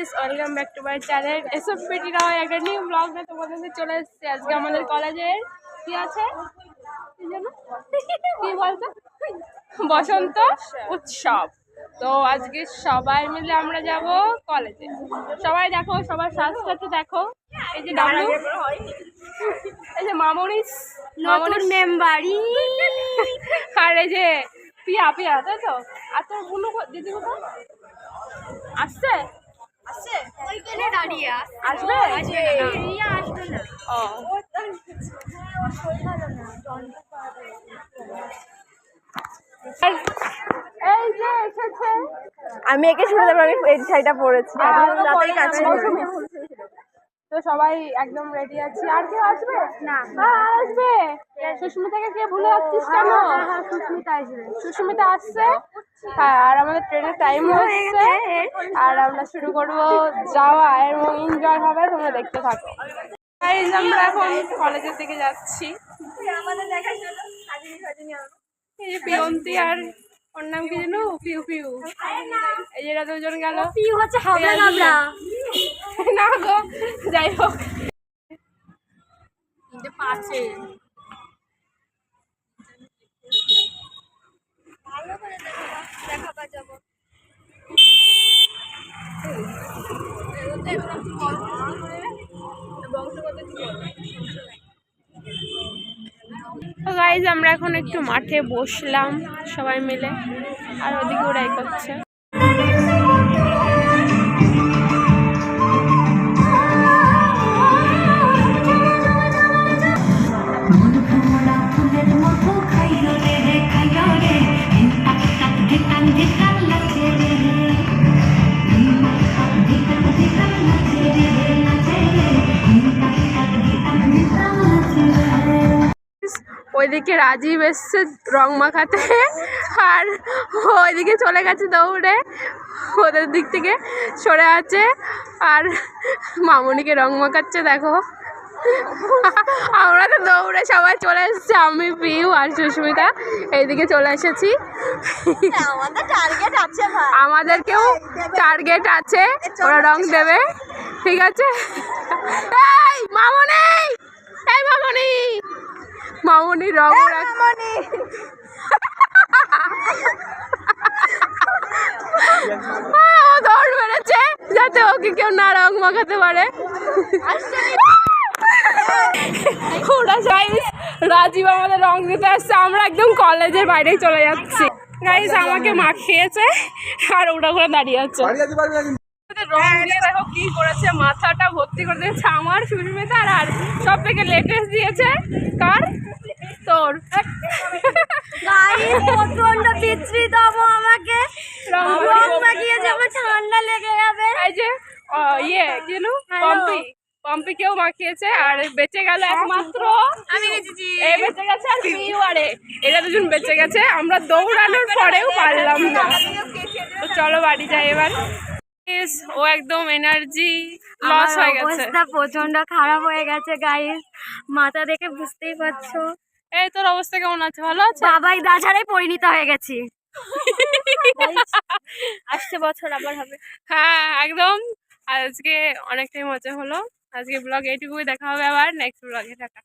Guys, welcome back to my channel SFPT Rao. একটা new blog নিয়ে তোমাদের সাথে চলে এসেছি। আজকে আমাদের কলেজের কি আছে কি বলতো, বসন্ত উৎসব। তো আজকে সবাই মিলে আমরা যাব কলেজে। সবাই দেখো, সবার সাজটাতে দেখো। এই যে ডাবলু, এই যে মামনি নতুন মেম্বারই, আর এই যে পিয়া পিয়া, তাই তো। আর তোর বুনু দিদি কোথায় আসছে? আসছে ওইখানে দাঁড়িয়ে আসবে। ও এই যে এসেছে, আমি একে শুনে দেবো। আমি এই শাড়িটা পরেছি, তো সবাই একদম রেডি আছি। আর কেউ আসবে না? আসবে। সুস্মিতাকে কে ভুলে যাচ্ছিস কেন? সুস্মিতা আসবে, সুস্মিতা আসছে। হ্যাঁ, আর আমাদের ট্রেনের টাইম হচ্ছে, আর আমরা শুরু করবো যাওয়া এবং এনজয় হবে। তোমরা দেখতে থাকো। আমরা এখন কলেজের দিকে যাচ্ছি। এই যে পিয়ন্তি আর ওর নাম কি জানো, পিউ পিউ। এই যে এরা দুজন গেল। পিউ হচ্ছে হাবড়া গাবড়া না গো, যাই হোক। পাশে গাইজ, আমরা এখন একটু মাঠে বসলাম সবাই মিলে, আর ওদিকে ওরাই করছে। ওইদিকে রাজীব এসছে রং মাখাতে, আর ওইদিকে চলে গেছে দৌড়ে, ওদের দিক থেকে সরে আছে। আর মামনিকে রং মাখাচ্ছে, দেখো। আমরা তো দৌড়ে সবাই চলে এসেছি, আমি পিউ আর সুস্মিতা এইদিকে চলে এসেছি। আমাদেরকেও টার্গেট আছে, ওরা রং দেবে, ঠিক আছে। এই মামনি, এই মামনি, মামনি রং দৌড় মেরেছে যাতে ওকে কেউ না রং মাখাতে পারে। রাজীব আমাদের রং দিতে আসছে, আমরা একদম কলেজের বাইরে চলে যাচ্ছি। গাইস আমাকে মাখিয়েছে আর ওটা করে দাঁড়িয়ে আছে। রং দিয়ে দেখো কি করেছে, মাথাটা ভর্তি করে দিয়েছে আমার, সুস্মিতার। আর সব থেকে লেটেস্ট দিয়েছে কার? তোর। আমাকে রং মাখিয়েছে, আমার ঠান্ডা লেগে যাবে। এই যে ইয়ে কি পম্পি, পম্পিকেও মাখিয়েছে। আর বেঁচে গেল একমাত্র আমি এই বেঁচে গেছে, আর পিউ আরে এরা দুজন বেঁচে গেছে। আমরা দৌড়ানোর পরেও পারলাম না। তো চলো বাড়ি যাই এবার। ও একদম এনার্জি লস হয়ে গেছে, অবস্থা প্রচন্ড খারাপ হয়ে গেছে গাইস, মাথা দেখে বুঝতেই পারছো। এই তোর অবস্থা কেমন আছে? ভালো আছে? বাবাই দাছাড়াই পরিণত হয়ে গেছি। আসছে বছর আবার হবে। হ্যাঁ একদম। আজকে অনেকটাই মজা হলো। আজকে ব্লগ এইটুকুই, দেখা হবে আবার নেক্সট ব্লগে। টাটা।